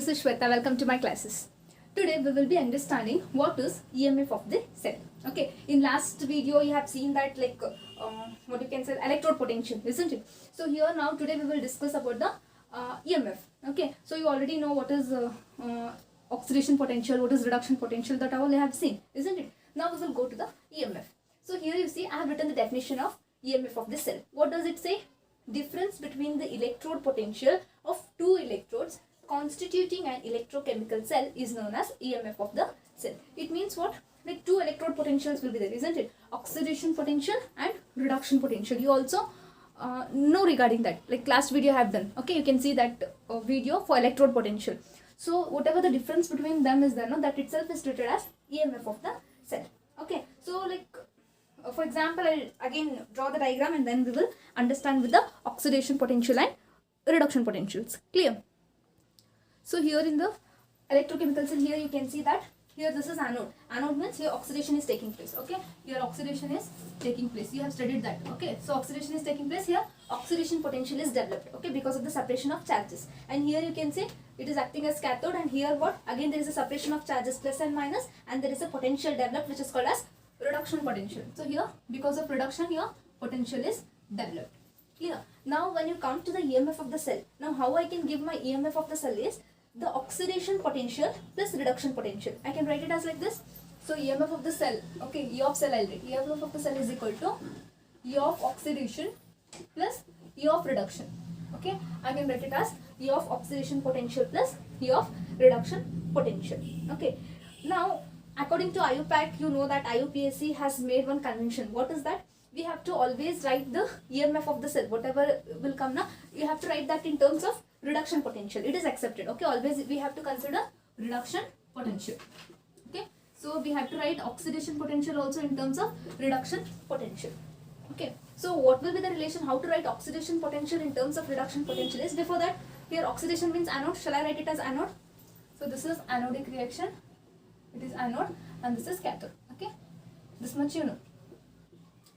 this is Shweta. Welcome to my classes. Today we will be understanding what is EMF of the cell. Okay, in last video you have seen that what you can say electrode potential, isn't it? So here now today we will discuss about the EMF. Okay, so you already know what is oxidation potential, what is reduction potential, that all you have seen, isn't it? Now we will go to the EMF. So here you see I have written the definition of EMF of the cell. What does it say? Difference between the electrode potential of two electrodes constituting an electrochemical cell is known as EMF of the cell. It means what? Like two electrode potentials will be there, isn't it? Oxidation potential and reduction potential. You also know regarding that, like last video I have done. Okay, you can see that video for electrode potential. So whatever the difference between them is there, no, that itself is treated as EMF of the cell. Okay, so like for example, I'll again draw the diagram and then we will understand with the oxidation potential and reduction potentials. Clear? So here in the electrochemical cell, here you can see that here this is anode. Anode means here oxidation is taking place. Okay, here oxidation is taking place. You have studied that. Okay, so oxidation is taking place here. Oxidation potential is developed. Okay, because of the separation of charges. And here you can see it is acting as cathode. And here what? Again there is a separation of charges plus and minus, and there is a potential developed which is called as reduction potential. So here because of reduction here potential is developed. Clear? Now when you come to the EMF of the cell, now how I can give my EMF of the cell is the oxidation potential plus reduction potential. I can write it as like this. So EMF of the cell, okay, E of cell I'll write. EMF of the cell is equal to E of oxidation plus E of reduction. Okay, I can write it as E of oxidation potential plus E of reduction potential. Okay, now according to IUPAC, you know that IUPAC has made one convention. What is that? We have to always write the EMF of the cell. Whatever will come now, you have to write that in terms of reduction potential. It is accepted. Okay, always we have to consider reduction potential. Okay, so we have to write oxidation potential also in terms of reduction potential. Okay, so what will be the relation? How to write oxidation potential in terms of reduction potential is, before that, here oxidation means anode. Shall I write it as anode? So this is anodic reaction. It is anode and this is cathode. Okay, this much you know.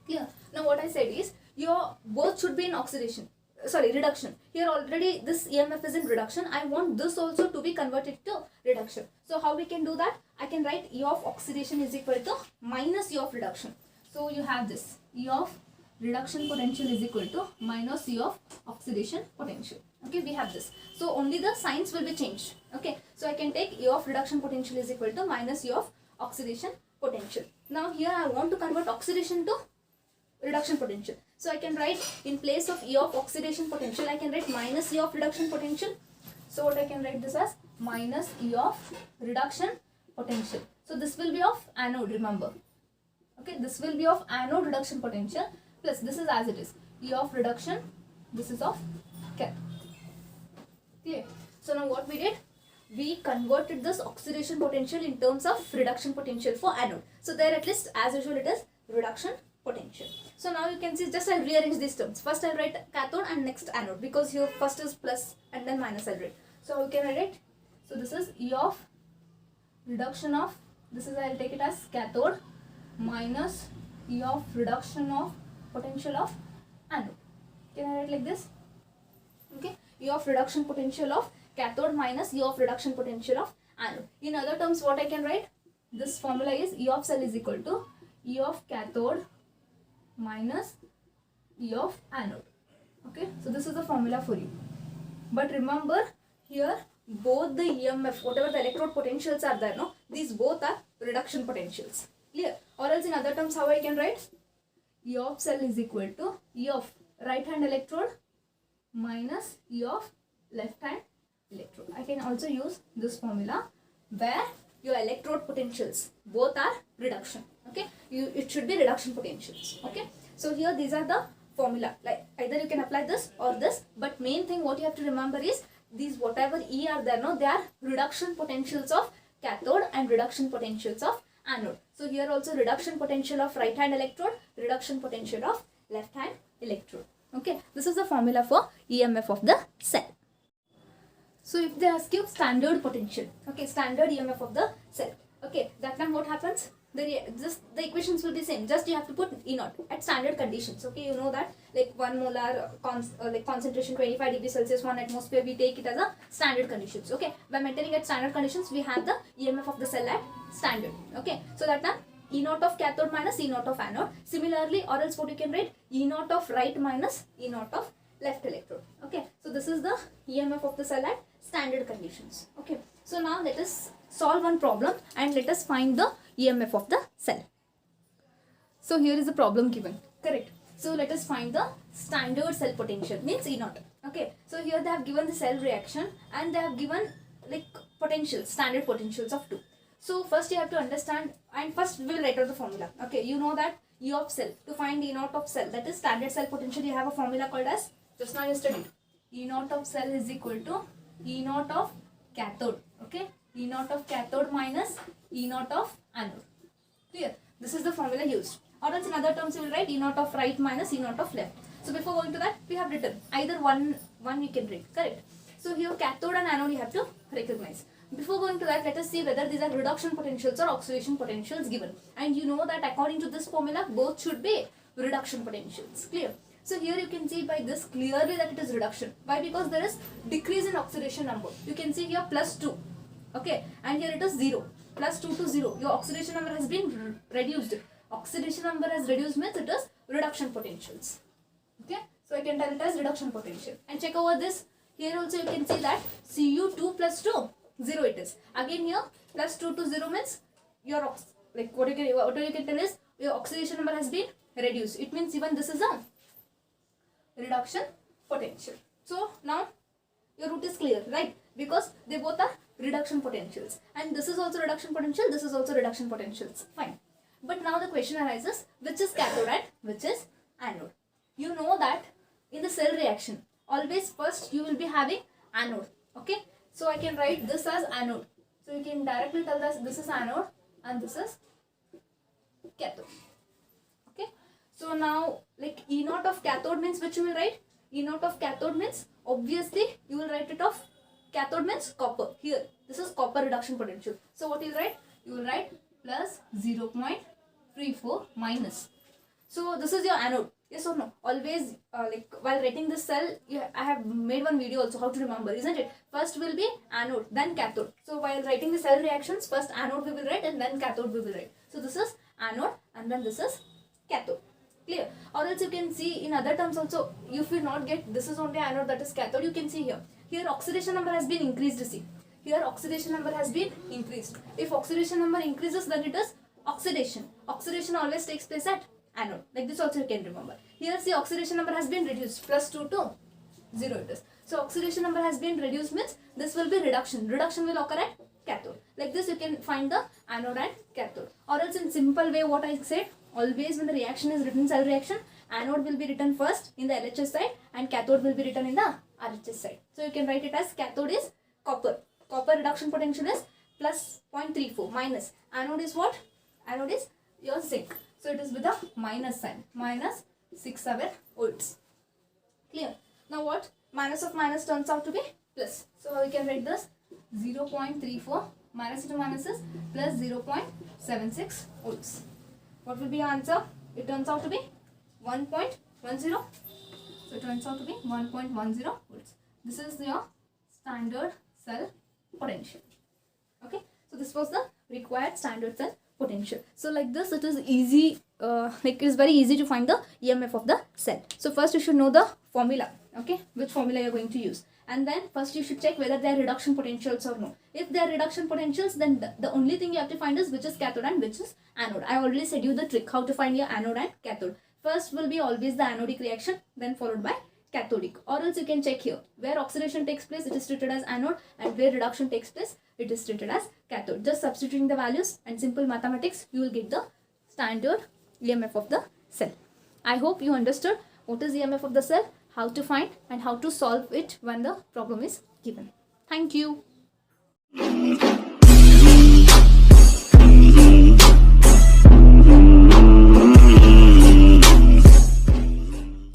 Clear? Now what I said is your both should be in oxidation. Sorry, reduction. Here already this EMF is in reduction. I want this also to be converted to reduction. So how we can do that? I can write E of oxidation is equal to minus E of reduction. So you have this E of reduction potential is equal to minus E of oxidation potential. Okay, we have this. So only the signs will be changed. Okay, so I can take E of reduction potential is equal to minus E of oxidation potential. Now here I want to convert oxidation to reduction potential. So I can write in place of E of oxidation potential, I can write minus E of reduction potential. So what I can write this as minus E of reduction potential. So this will be of anode, remember. Okay, this will be of anode reduction potential plus this is as it is. E of reduction, this is of cathode. Clear? So now what we did? We converted this oxidation potential in terms of reduction potential for anode. So there at least as usual it is reduction potential. So now you can see, just I'll rearrange these terms. First I'll write cathode and next anode, because here first is plus and then minus I'll write. So how can I write? So this is E of reduction of, this is I'll take it as cathode minus E of reduction of potential of anode. Can I write like this? Okay, E of reduction potential of cathode minus E of reduction potential of anode. In other terms what I can write? This formula is E of cell is equal to E of cathode minus E of anode. Okay, so this is the formula for you. But remember here both the EMF, whatever the electrode potentials are there, no, these both are reduction potentials. Clear? Or else in other terms how I can write? E of cell is equal to E of right hand electrode minus E of left hand electrode. I can also use this formula where your electrode potentials both are reduction. Okay, it should be reduction potentials. Okay, so here these are the formula, like either you can apply this or this, but main thing what you have to remember is these whatever E are there, no, they are reduction potentials of cathode and reduction potentials of anode. So here also reduction potential of right hand electrode, reduction potential of left hand electrode. Okay, this is the formula for EMF of the cell. So if they ask you standard potential, okay, standard EMF of the cell, okay, that time what happens? the equations will be same. Just you have to put E naught at standard conditions. Okay, you know that like 1 molar like concentration 25 degrees Celsius, 1 atmosphere, we take it as a standard conditions. Okay, by maintaining at standard conditions, we have the EMF of the cell at standard. Okay, so that now E naught of cathode minus E naught of anode. Similarly, or else what you can write, E naught of right minus E naught of left electrode. Okay, so this is the EMF of the cell at standard conditions. Okay, so now let us solve one problem and let us find the EMF of the cell. So here is the problem given, correct? So let us find the standard cell potential, means E naught. Okay, so here they have given the cell reaction and they have given like potentials, standard potentials of 2. So first you have to understand, and first we will write out the formula. Okay, you know that E of cell, to find E naught of cell, that is standard cell potential, you have a formula called as, just now you studied, E naught of cell is equal to E naught of cathode. Okay, E naught of cathode minus E naught of anode. Clear? This is the formula used. Or else in other terms you will write E naught of right minus E naught of left. So before going to that, we have written either one you can read, correct? So here cathode and anode you have to recognize. Before going to that, let us see whether these are reduction potentials or oxidation potentials given. And you know that according to this formula, both should be reduction potentials. Clear? So here you can see by this clearly that it is reduction. Why? Because there is decrease in oxidation number. You can see here plus 2. Okay, and here it is 0. Plus 2 to 0. Your oxidation number has been reduced. Oxidation number has reduced means it is reduction potentials. Okay, so I can tell it as reduction potential. And check over this. Here also you can see that Cu2 plus 2, 0 it is. Again here plus 2 to 0 means your what you can tell is your oxidation number has been reduced. It means even this is a reduction potential. So now your route is clear, right? Because they both are reduction potentials, and this is also reduction potential, this is also reduction potentials. Fine. But now the question arises, which is cathode and which is anode? You know that in the cell reaction, always first you will be having anode. Okay, so I can write this as anode. So you can directly tell that this is anode and this is cathode. Okay, so now like E naught of cathode means which you will write? E naught of cathode means obviously you will write it off. Cathode means copper. Here this is copper reduction potential. So what you will write? You will write plus 0.34 minus. So this is your anode. Yes or no? Always like while writing this cell, I have made one video also how to remember, isn't it? First will be anode, then cathode. So while writing the cell reactions, first anode we will write and then cathode we will write. So this is anode and then this is cathode. Clear? Or else you can see in other terms also, if you not get this is only anode, that is cathode, you can see here. Here oxidation number has been increased, see. Here oxidation number has been increased. If oxidation number increases, then it is oxidation. Oxidation always takes place at anode. Like this also you can remember. Here see oxidation number has been reduced. Plus 2 to 0 it is. So oxidation number has been reduced means this will be reduction. Reduction will occur at cathode. Like this you can find the anode and cathode. Or else in simple way what I said, always when the reaction is written cell reaction, anode will be written first in the LHS side and cathode will be written in the RHS side. So you can write it as cathode is copper. Copper reduction potential is plus 0.34 minus. Anode is what? Anode is your zinc. So it is with a minus sign. Minus 67 volts. Clear? Now what? Minus of minus turns out to be plus. So we can write this 0.34 minus into minus is plus 0.76 volts. What will be your answer? It turns out to be 1.10. So it turns out to be 1.10 volts. This is your standard cell potential. Okay, so this was the required standard cell potential. So like this it is easy, like it is very easy to find the EMF of the cell. So first you should know the formula, okay, which formula you are going to use, and then first you should check whether they are reduction potentials or no. If they are reduction potentials, then the only thing you have to find is which is cathode and which is anode. I already said you the trick how to find your anode and cathode. First will be always the anodic reaction, then followed by cathodic. Or else you can check here where oxidation takes place, it is treated as anode, and where reduction takes place, it is treated as cathode. Just substituting the values and simple mathematics, you will get the standard EMF of the cell. I hope you understood what is EMF of the cell, how to find and how to solve it when the problem is given. Thank you.